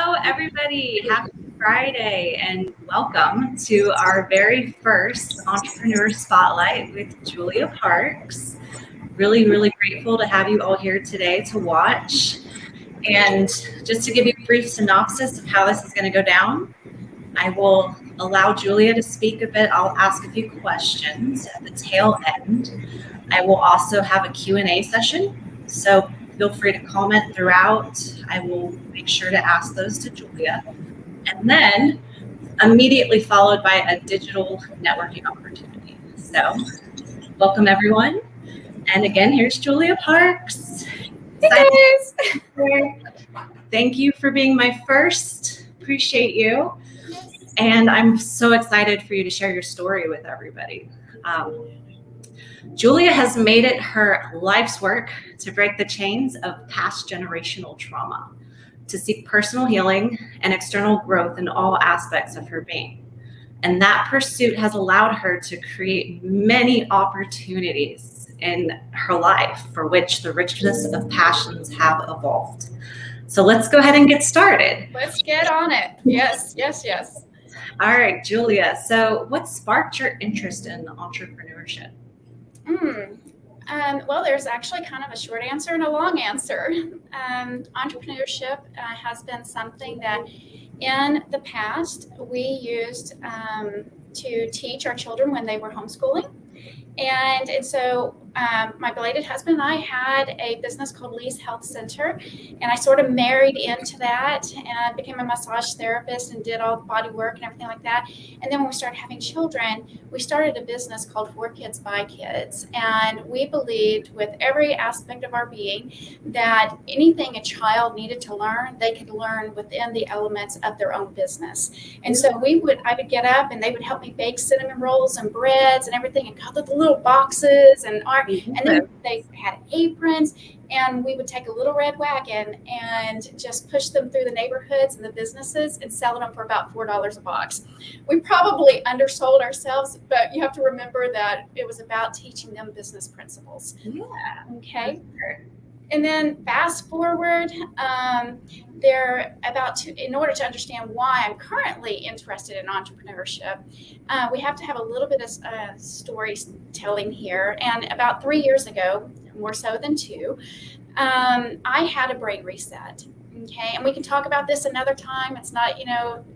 Hello, everybody. Happy Friday and welcome to our very first Entrepreneur Spotlight with Julia Parks. Really grateful to have you all here today to watch. And just to give you a brief synopsis of how this is going to go down, I will allow Julia to speak a bit. I'll ask a few questions at the tail end. I will also have a Q&A session. So feel free to comment throughout. I will make sure to ask those to Julia. And then immediately followed by a digital networking opportunity. So welcome everyone. And again, here's Julia Parks. Hey guys. Thank you for being my first. Appreciate you. And I'm so excited for you to share your story with everybody. Julia has made it her life's work to break the chains of past generational trauma, to seek personal healing and external growth in all aspects of her being. And that pursuit has allowed her to create many opportunities in her life for which the richness of passions have evolved. So let's go ahead and get started. Let's get on it. Yes. All right, Julia. So what sparked your interest in entrepreneurship? Well, there's actually kind of a short answer and a long answer. Entrepreneurship has been something that in the past we used to teach our children when they were homeschooling. And so my belated husband and I had a business called Lee's Health Center, and I sort of married into that and became a massage therapist and did all the body work and everything like that. And then when we started having children, we started a business called For Kids by Kids. And we believed with every aspect of our being that anything a child needed to learn, they could learn within the elements of their own business. And so I would get up and they would help me bake cinnamon rolls and breads and everything and cut the little boxes and then they had aprons, and we would take a little red wagon and just push them through the neighborhoods and the businesses and sell them for about $4 a box. We probably undersold ourselves, but you have to remember that it was about teaching them business principles. Yeah. Okay. And then fast forward, in order to understand why I'm currently interested in entrepreneurship, we have to have a little bit of storytelling here. And about 3 years ago, more so than 2, I had a brain reset. Okay, and we can talk about this another time. It's not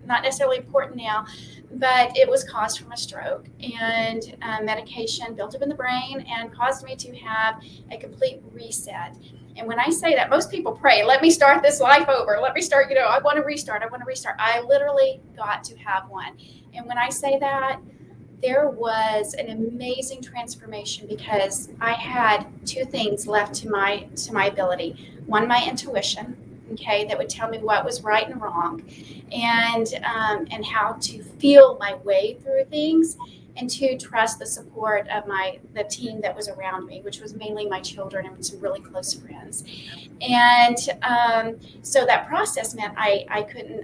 necessarily important now, but it was caused from a stroke, and medication built up in the brain and caused me to have a complete reset. And when I say that, most people pray, let me start this life over. Let me start, I want to restart. I literally got to have one. And when I say that, there was an amazing transformation because I had 2 things left to my ability. One, my intuition, okay, that would tell me what was right and wrong, and how to feel my way through things, and 2, trust the support of the team that was around me, which was mainly my children and some really close friends. And so that process meant I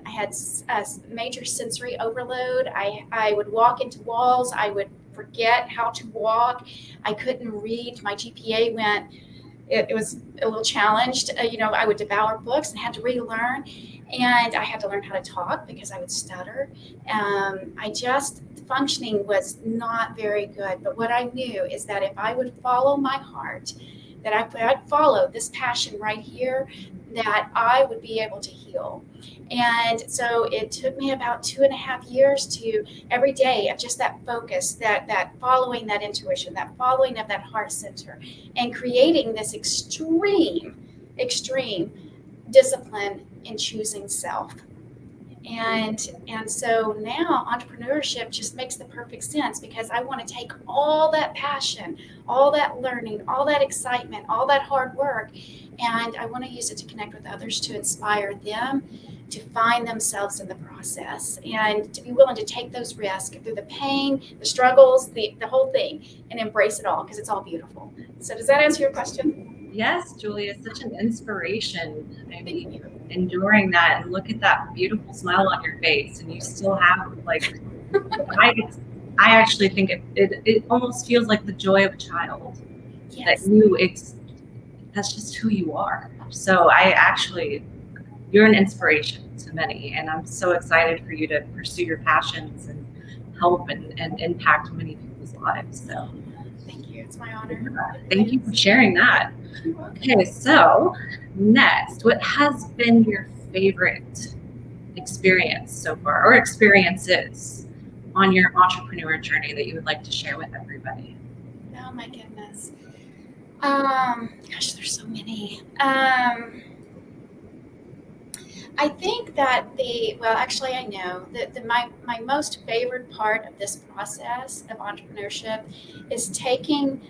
had a major sensory overload. I would walk into walls. I would forget how to walk. I couldn't read. My GPA went, it was a little challenged. I would devour books and had to relearn. And I had to learn how to talk because I would stutter. Functioning was not very good. But what I knew is that if I would follow my heart, that I'd follow this passion right here, that I would be able to heal. And so it took me about 2.5 years to every day of just that focus, that following that intuition, that following of that heart center, and creating this extreme discipline in choosing self. And so now entrepreneurship just makes the perfect sense because I want to take all that passion, all that learning, all that excitement, all that hard work, and I want to use it to connect with others, to inspire them to find themselves in the process and to be willing to take those risks through the pain, the struggles, the whole thing, and embrace it all because it's all beautiful. So does that answer your question? Yes, Julia, it's such an inspiration. I mean, enduring that, and look at that beautiful smile on your face, and you still have I actually think it almost feels like the joy of a child. Yes. That's just who you are. So I actually you're an inspiration to many, and I'm so excited for you to pursue your passions and help and impact many people's lives. So Thank you. It's my honor. thank you for sharing that. Okay, so next, what has been your favorite experience so far, or experiences on your entrepreneur journey that you would like to share with everybody? Oh my goodness. Gosh, there's so many. I think that actually, I know that my most favorite part of this process of entrepreneurship is taking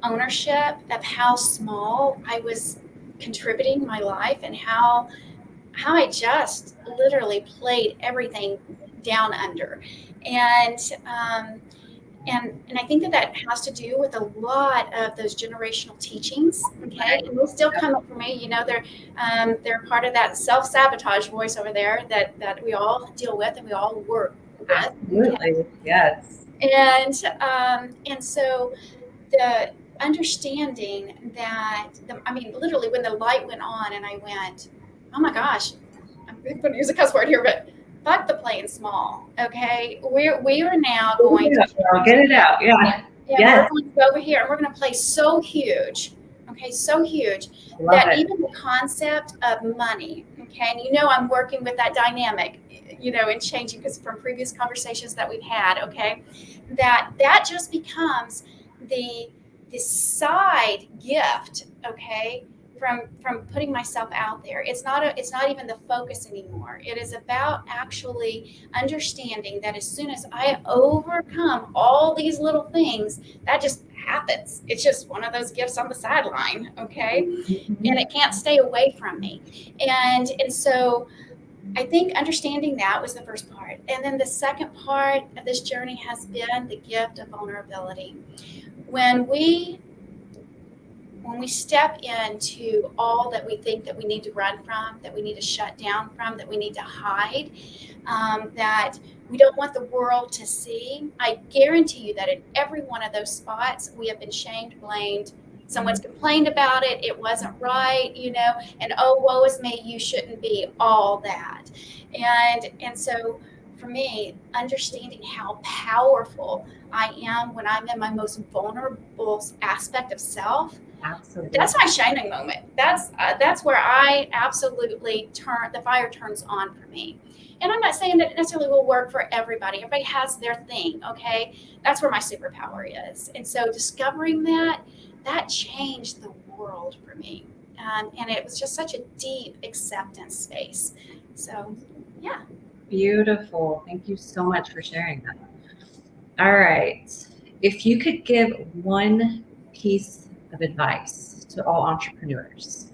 ownership of how small I was contributing my life, and how I just literally played everything down under. And and I think that has to do with a lot of those generational teachings. Okay, and they still come up for me. They're part of that self-sabotage voice over there that we all deal with and we all work with. Absolutely, okay? Yes. And so the understanding that literally when the light went on and I went, oh my gosh, I'm going to use a cuss word here, but fuck the playing small. Okay, we are now going to get it out. Yeah. Yes. We're going to go over here and we're going to play so huge. Okay, so huge that even the concept of money. Okay, and I'm working with that dynamic, and changing, because from previous conversations that we've had. Okay, that just becomes the side gift. Okay, from putting myself out there. It's not even the focus anymore. It is about actually understanding that as soon as I overcome all these little things, that just happens. It's just one of those gifts on the sideline, okay? And it can't stay away from me. And so I think understanding that was the first part. And then the second part of this journey has been the gift of vulnerability. When we step into all that we think that we need to run from, that we need to shut down from, that we need to hide, that we don't want the world to see, I guarantee you that in every one of those spots, we have been shamed, blamed. Someone's complained about it. It wasn't right, and oh, woe is me, you shouldn't be, all that. And so for me, understanding how powerful I am when I'm in my most vulnerable aspect of self, absolutely, that's my shining moment. That's where I absolutely the fire turns on for me. And I'm not saying that it necessarily will work for everybody. Everybody has their thing, okay? That's where my superpower is. And so discovering that changed the world for me. And it was just such a deep acceptance space. So, yeah. Beautiful. Thank you so much for sharing that. All right. If you could give one piece of advice to all entrepreneurs,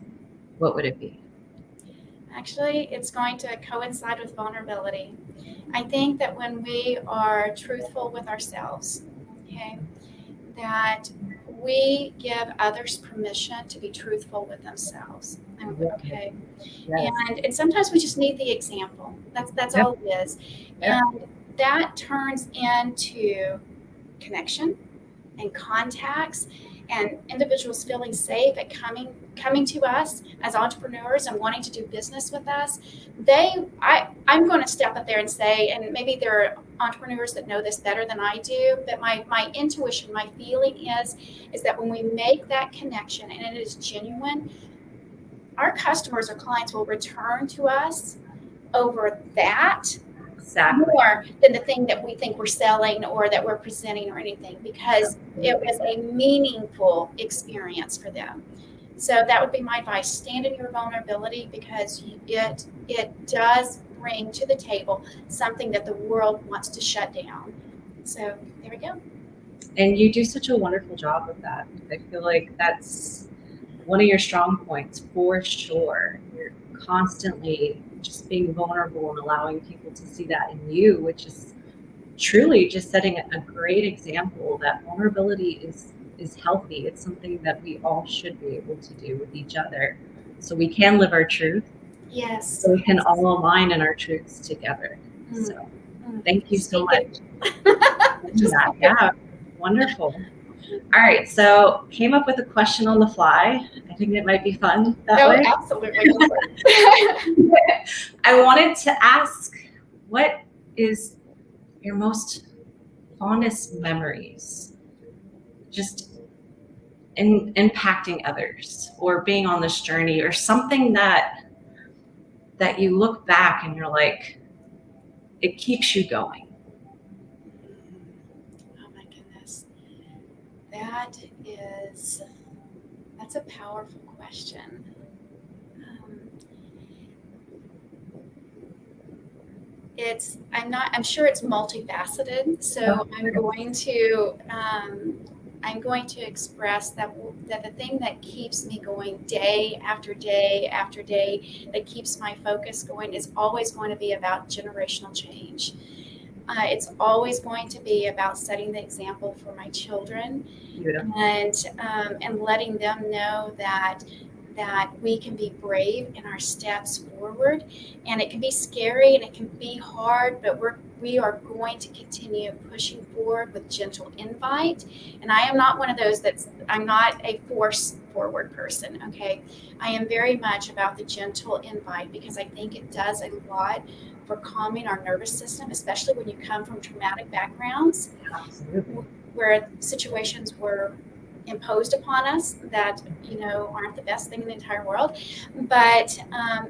what would it be? Actually, it's going to coincide with vulnerability. I think that when we are truthful with ourselves, okay, that we give others permission to be truthful with themselves. Okay. Yes. And sometimes we just need the example. That's all it is. Yep. And that turns into connection and contacts and individuals feeling safe at coming to us as entrepreneurs and wanting to do business with us. I'm going to step up there and say, and maybe there are entrepreneurs that know this better than I do, but my intuition, my feeling is that when we make that connection and it is genuine, our customers or clients will return to us over that. Exactly. More than the thing that we think we're selling or that we're presenting or anything, because it was a meaningful experience for them. So that would be my advice. Stand in your vulnerability, because it does bring to the table something that the world wants to shut down. So there we go. And you do such a wonderful job with that. I feel like that's one of your strong points for sure. You're constantly just being vulnerable and allowing people to see that in you, which is truly just setting a great example that vulnerability is healthy. It's something that we all should be able to do with each other, so we can live our truth. Yes. So we can all align in our truths together. So thank you so much. Yeah, wonderful. All right, so came up with a question on the fly. I think it might be fun that way. Absolutely. I wanted to ask, what is your most fondest memories? Just in impacting others or being on this journey or something that you look back and you're like, it keeps you going. Oh my goodness. That's a powerful question. I'm sure it's multifaceted. So I'm going to express that the thing that keeps me going day after day after day, that keeps my focus going, is always going to be about generational change. It's always going to be about setting the example for my children, and letting them know that we can be brave in our steps forward, and it can be scary and it can be hard, but we are going to continue pushing forward with gentle invite. And I am not one of those I'm not a force forward person. Okay, I am very much about the gentle invite, because I think it does a lot for calming our nervous system, especially when you come from traumatic backgrounds. Absolutely. Where situations were imposed upon us that aren't the best thing in the entire world, but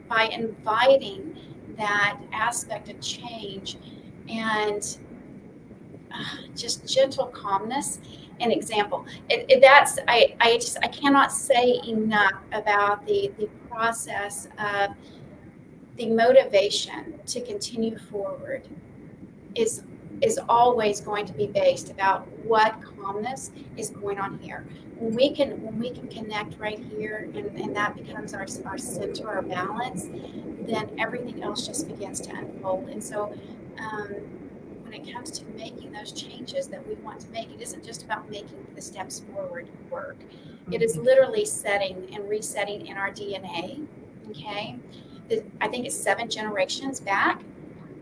by inviting that aspect of change and just gentle calmness and example, I cannot say enough about the process of the motivation to continue forward is always going to be based about what calmness is going on here. When we can connect right here, and that becomes our center, our balance, then everything else just begins to unfold. And so when it comes to making those changes that we want to make, it isn't just about making the steps forward work. It is literally setting and resetting in our DNA. Okay, I think it's 7 generations back,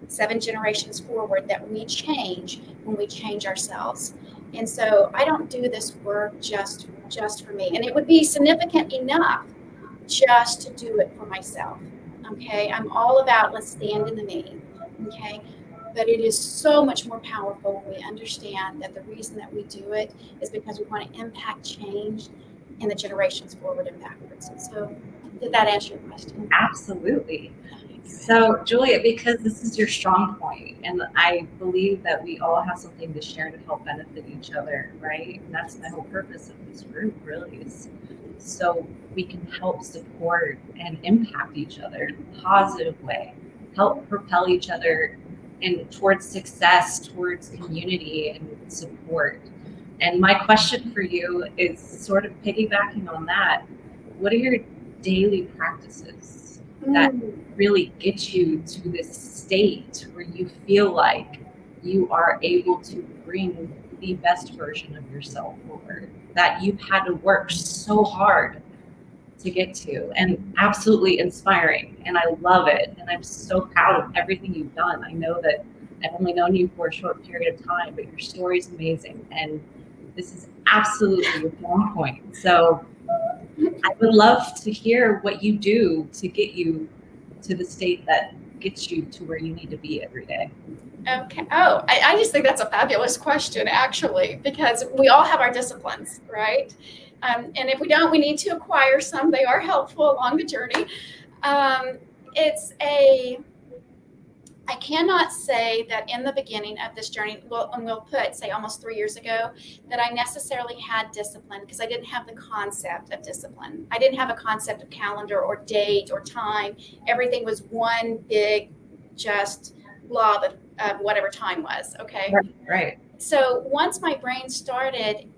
7 generations forward, that we change when we change ourselves. And so I don't do this work just for me. And it would be significant enough just to do it for myself. Okay, I'm all about let's stand in the me. Okay, but it is so much more powerful when we understand that the reason that we do it is because we want to impact change in the generations forward and backwards. And so, did that answer your question? Absolutely. So, Julia, because this is your strong point, and I believe that we all have something to share to help benefit each other, right? And that's the whole purpose of this group, really, is so we can help support and impact each other in a positive way, help propel each other towards success, towards community and support. And my question for you is sort of piggybacking on that. What are your daily practices that really get you to this state where you feel like you are able to bring the best version of yourself forward, that you've had to work so hard to get to, and absolutely inspiring, and I love it, and I'm so proud of everything you've done. I know that I've only known you for a short period of time, but your story is amazing, and this is absolutely a strong point. So I would love to hear what you do to get you to the state that gets you to where you need to be every day. Okay. Oh, I just think that's a fabulous question, actually, because we all have our disciplines, right? And if we don't, we need to acquire some. They are helpful along the journey. I cannot say that in the beginning of this journey, we'll put, say, almost 3 years ago, that I necessarily had discipline, because I didn't have the concept of discipline. I didn't have a concept of calendar or date or time. Everything was one big, just blob of whatever time was. Okay. Right. So once my brain started,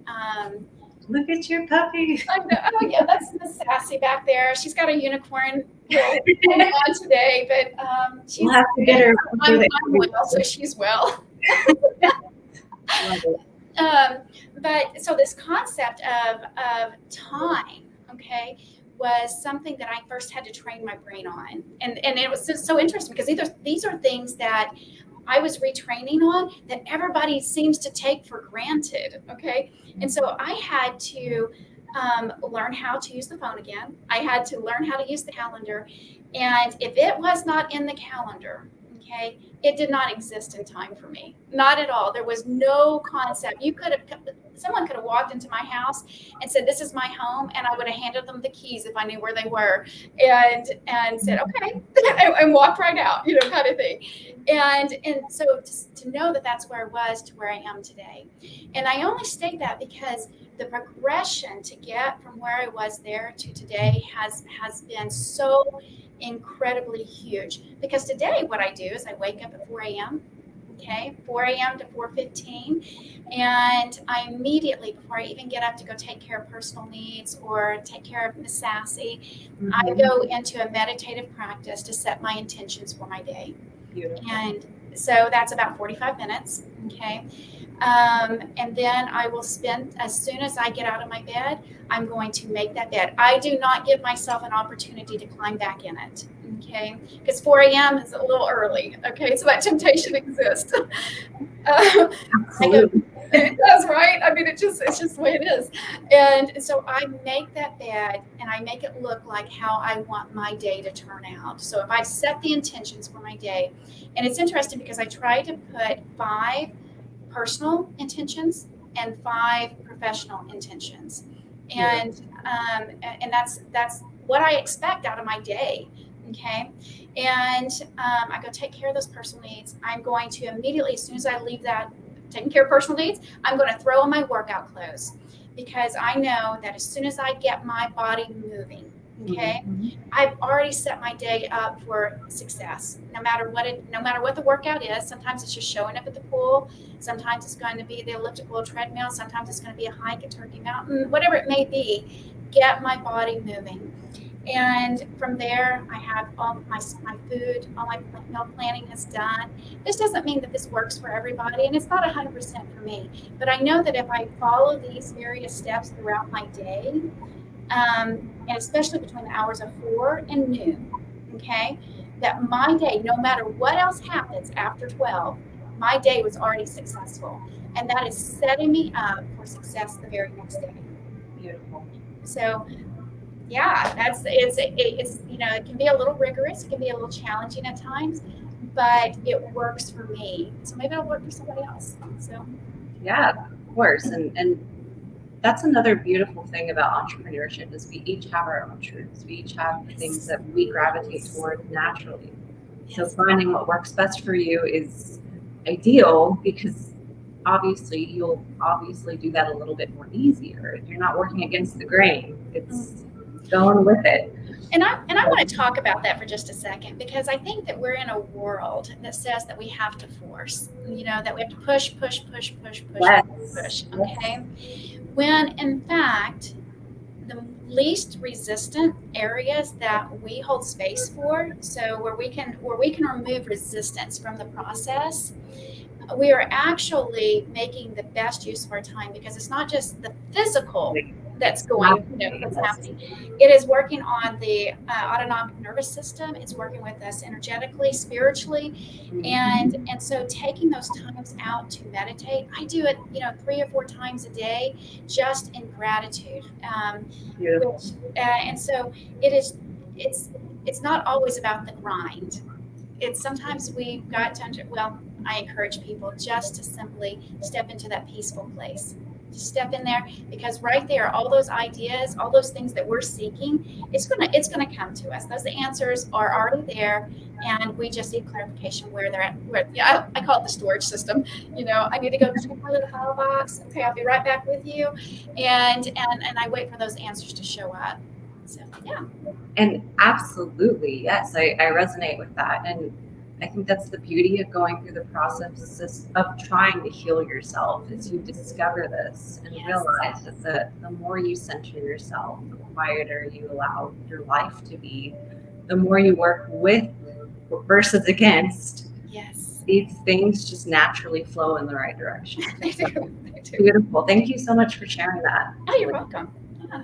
look at your puppy. Oh yeah, that's Miss Sassy back there. She's got a unicorn on today, but she's. We'll have to get her. I'm well, so she's well. Love it. But so this concept of time, okay, was something that I first had to train my brain on, and it was just so interesting, because these are things that I was retraining on that everybody seems to take for granted. Okay. And so I had to learn how to use the phone again. I had to learn how to use the calendar. And if it was not in the calendar, okay, it did not exist in time for me. Not at all. There was no concept. Someone could have walked into my house and said, "This is my home," and I would have handed them the keys if I knew where they were, and said, "Okay," and walked right out, kind of thing. And so to know that that's where I was to where I am today. And I only state that because the progression to get from where I was there to today has been so incredibly huge. Because today what I do is I wake up at 4 a.m. Okay, 4 a.m. to 4:15, and I immediately, before I even get up to go take care of personal needs or take care of Miss Sassy, I go into a meditative practice to set my intentions for my day. Beautiful. And so that's about 45 minutes. Okay. And then I will spend, as soon as I get out of my bed, I'm going to make that bed. I do not give myself an opportunity to climb back in it. Okay. Because 4 a.m. is a little early. Okay. So that temptation exists. Absolutely. It does, right? I mean, it's just the way it is. And so I make that bed and I make it look like how I want my day to turn out. So if I set the intentions for my day, and it's interesting because I try to put 5 personal intentions and 5 professional intentions, and that's what I expect out of my day. Okay, and I go take care of those personal needs. I'm going to immediately, as soon as I leave that taking care of personal needs, I'm going to throw on my workout clothes, because I know that as soon as I get my body moving, okay, I've already set my day up for success. No matter what the workout is. Sometimes it's just showing up at the pool. Sometimes it's going to be the elliptical treadmill. Sometimes it's going to be a hike at Turkey Mountain. Whatever it may be, get my body moving. And from there, I have all my food, all my meal planning is done. This doesn't mean that this works for everybody, and it's not 100% for me. But I know that if I follow these various steps throughout my day, and especially between the hours of 4 and noon, okay, that my day, no matter what else happens after 12, my day was already successful. And that is setting me up for success the very next day. Beautiful. So yeah, it's it can be a little rigorous, it can be a little challenging at times, but it works for me. So maybe it'll work for somebody else. So yeah, of course. And that's another beautiful thing about entrepreneurship is we each have our own truths. We each have things that we gravitate toward naturally. So finding what works best for you is ideal, because obviously you'll do that a little bit more easier. You're not working against the grain. It's going with it. And I want to talk about that for just a second, because I think that we're in a world that says that we have to force, that we have to push, Yes. okay? When in fact, the least resistant areas that we hold space for, so where we can remove resistance from the process, we are actually making the best use of our time, because it's not just the physical that's that's happening. It is working on the autonomic nervous system. It's working with us energetically, spiritually, and so taking those times out to meditate. I do it, 3 or 4 times a day, just in gratitude. And so it's not always about the grind. It's sometimes we've got to, I encourage people just to simply step into that peaceful place. Just step in there, because right there, all those ideas, all those things that we're seeking, it's gonna come to us. Those answers are already there, and we just need clarification where they're at. I call it the storage system. I need to go check my little file box. Okay, I'll be right back with you, and I wait for those answers to show up. So yeah. And absolutely, yes, I resonate with that. And I think that's the beauty of going through the process of trying to heal yourself, is you discover this and realize that the more you center yourself, the quieter you allow your life to be, the more you work with versus against. Yes. These things just naturally flow in the right direction. They do. Beautiful. Thank you so much for sharing that. Oh, you're welcome. Yeah.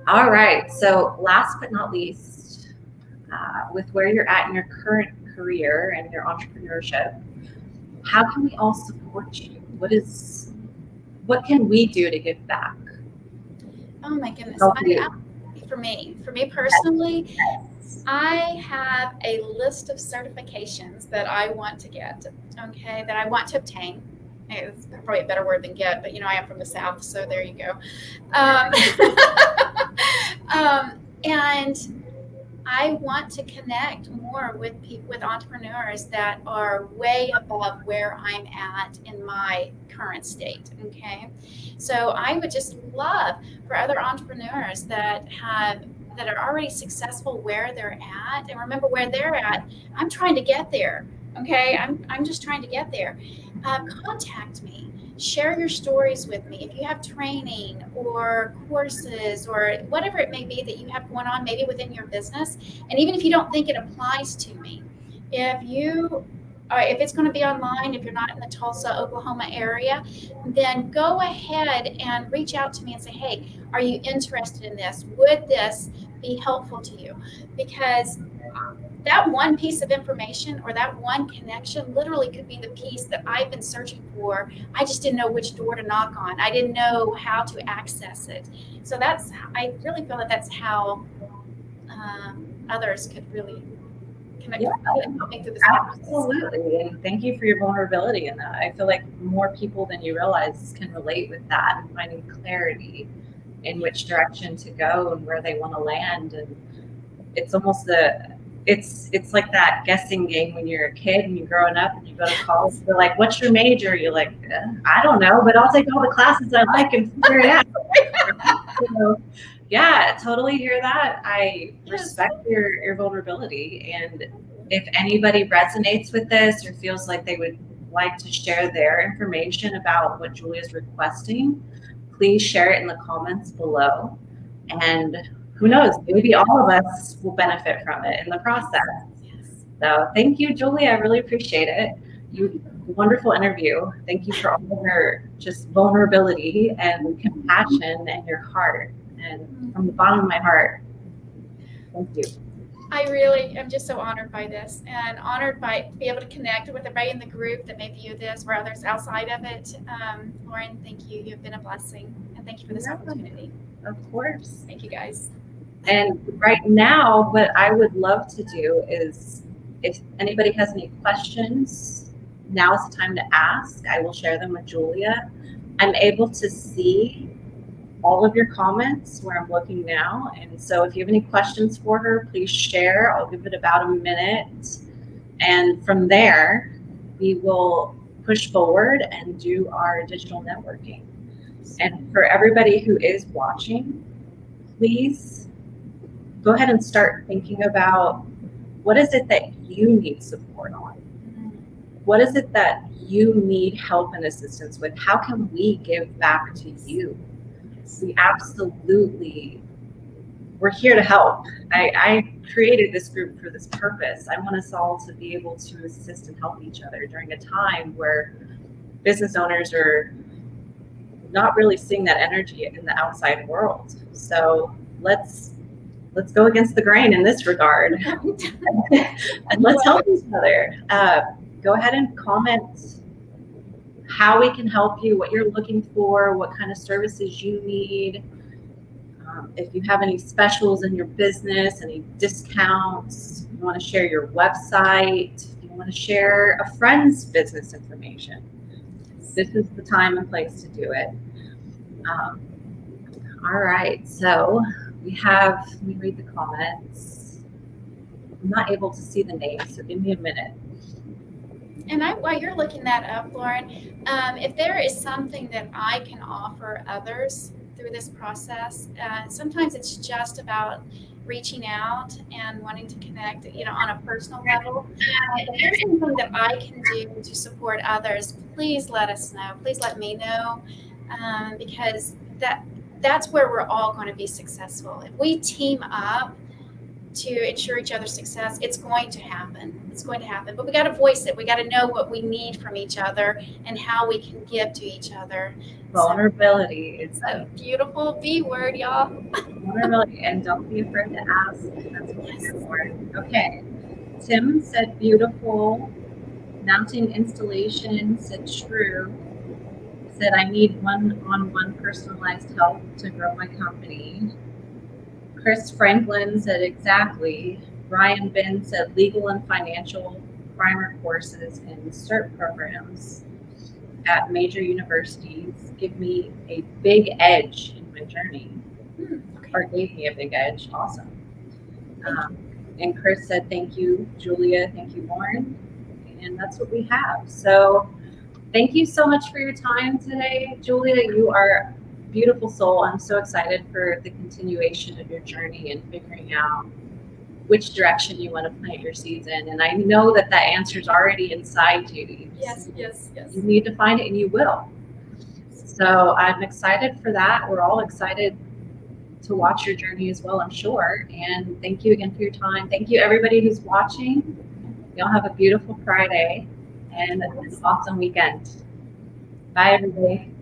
All right. So last but not least, with where you're at in your current career and your entrepreneurship, how can we all support you? What can we do to give back? Oh my goodness. Help you. For me personally, Yes. I have a list of certifications that I want to get, okay, that I want to obtain. It's probably a better word than get, but I am from the South, so there you go. And I want to connect more with people, with entrepreneurs that are way above where I'm at in my current state. Okay, so I would just love for other entrepreneurs that are already successful where they're at, and remember where they're at. I'm trying to get there. Okay, I'm just trying to get there. Contact me. Share your stories with me. If you have training or courses or whatever it may be that you have going on, maybe within your business, and even if you don't think it applies to me, if it's going to be online, if you're not in the Tulsa, Oklahoma area, then go ahead and reach out to me and say, hey, are you interested in this? Would this be helpful to you? Because that one piece of information or that one connection literally could be the piece that I've been searching for. I just didn't know which door to knock on. I didn't know how to access it. So I really feel that that's how others could really connect with me through this process. Absolutely. And thank you for your vulnerability in that. I feel like more people than you realize can relate with that and finding clarity in which direction to go and where they want to land. And it's almost it's like that guessing game when you're a kid and you're growing up and you go to college. You're like, what's your major? You're like, I don't know, but I'll take all the classes I like and figure it out. So, yeah, totally hear that. I respect your vulnerability. And if anybody resonates with this or feels like they would like to share their information about what Julia's requesting, please share it in the comments below. And who knows, maybe all of us will benefit from it in the process. So thank you, Julia. I really appreciate it. Wonderful interview. Thank you for all of your just vulnerability and compassion and your heart. And from the bottom of my heart, thank you. I really am just so honored by this and honored by be able to connect with everybody in the group that may view this or others outside of it. Lauren, thank you. You've been a blessing. And thank you for this opportunity. Of course. Thank you, guys. And right now, what I would love to do is if anybody has any questions, now is the time to ask. I will share them with Julia. I'm able to see all of your comments where I'm looking now. And so if you have any questions for her, please share. I'll give it about a minute. And from there, we will push forward and do our digital networking. And for everybody who is watching, please go ahead and start thinking about what is it that you need support on? What is it that you need help and assistance with? How can we give back to you? We absolutely, we're here to help. I created this group for this purpose. I want us all to be able to assist and help each other during a time where business owners are not really seeing that energy in the outside world. So let's go against the grain in this regard and let's help each other. Go ahead and comment how we can help you, what you're looking for, what kind of services you need. If you have any specials in your business, any discounts, you want to share your website, if you want to share a friend's business information, this is the time and place to do it. All right, so we have, let me read the comments. I'm not able to see the names, so give me a minute. And while you're looking that up, Lauren, if there is something that I can offer others through this process, sometimes it's just about reaching out and wanting to connect, on a personal level. If there's something that I can do to support others, please let us know. Please let me know, because that's where we're all going to be successful. If we team up to ensure each other's success, it's going to happen. It's going to happen. But we got to voice it. We got to know what we need from each other and how we can give to each other. Vulnerability is a beautiful B word, y'all. Vulnerability, and don't be afraid to ask. That's what we're here for. Okay. Tim said beautiful. Mounting installation, said true. Said I need one-on-one personalized help to grow my company. Chris Franklin said exactly. Brian Bin said legal and financial primer courses and CERT programs at major universities give me a big edge in my journey, or gave me a big edge. Awesome. And Chris said, thank you, Julia. Thank you, Lauren. And that's what we have. So thank you so much for your time today, Julia. You are a beautiful soul. I'm so excited for the continuation of your journey and figuring out which direction you want to plant your seeds in. And I know that that answer is already inside you. Yes. You need to find it, and you will. So I'm excited for that. We're all excited to watch your journey as well, I'm sure. And thank you again for your time. Thank you, everybody who's watching. Y'all have a beautiful Friday and an awesome weekend. Bye, everybody.